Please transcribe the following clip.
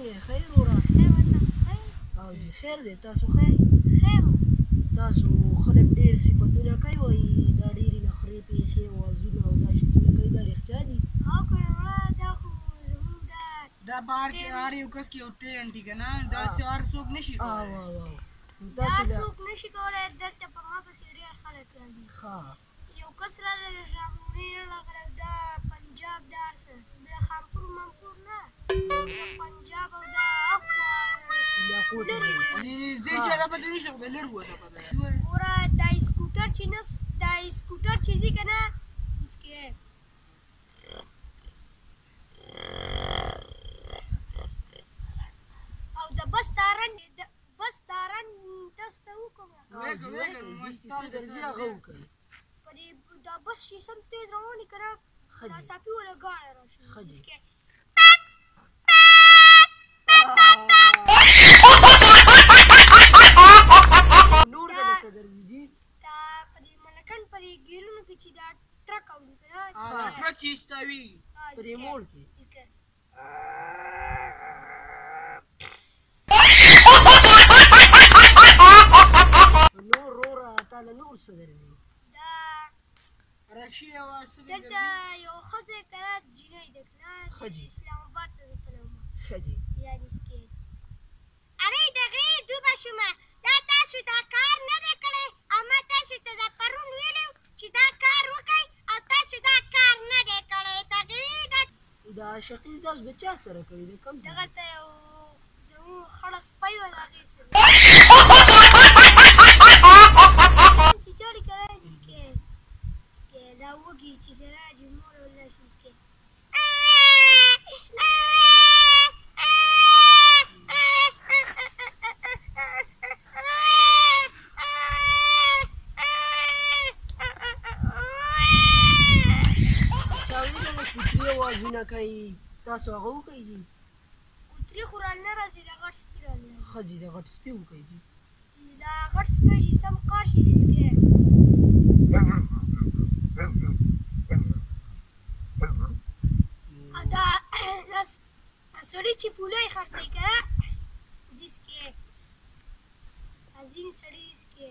څنګه خیر وره او د خیر دی تاسو خیر ستاسو خلک ډېر صفتونه کوي وایي دا ډېرې نخرې پېښې وازونه او دا شیزونه کوي دا رښتیا دي دا بهر کې هر یو کس کې یو ټرینډ دي که نه داسې هر څوک نشي کولی دا څوک نشي کولی دلته په ما پسې ډېر خلک راځي یو کس راځي د ژامنې راغلی دا پنجاب دا هر څه د خامپور مامپور نه پنجاب او دا نږدې جګه پته نشته خو د لرې وته پته ګوره دا سکوټر چې نه دا سکوټر چې ځي که نه اسکې او د بس تارن تاسو ته وکړم دا بس شیشه م تیز روانې که نه ناڅاپي وله ګاډی راشي اسکې نور دله څه درځي دي دا په دې ملکن په دې ګیرونو کې چې دا ټرک اوري که نه ټرک چې ایستوي په دې موړ کې نور وروره تاله نور څه درځي دا رکشې او دلته یو ښځه که نه جینۍ ده که نه اسلام آباد ته زه تللی وم ښه جي یعنې سکې ارې دغې ډوبه شومه دا تاسو دا کار نه دی کړی او ما تاسو ته دا پرون ویلي چې دا کار وکئ او تاسو دا کار نه دی کړی دغې دا شقي تاسو د چا سره کړي دی کوم دغلته یو زموږ خړه سپی وه د هغې سره چې چاړې که نه اسکې دا وږي چې که نه چې مور ولا شي اسکې آوازونه کوي تاسو هغه وکئ جي کوترې خو رانه راځي دا غټ سپي رانه ښه جي دا غټ سپي وکئ جي دا غټ سپی چې سم کار شي دسکې او دا سړي چې پوله یې خرڅوي که نه دسکې ځینې سړي دسکې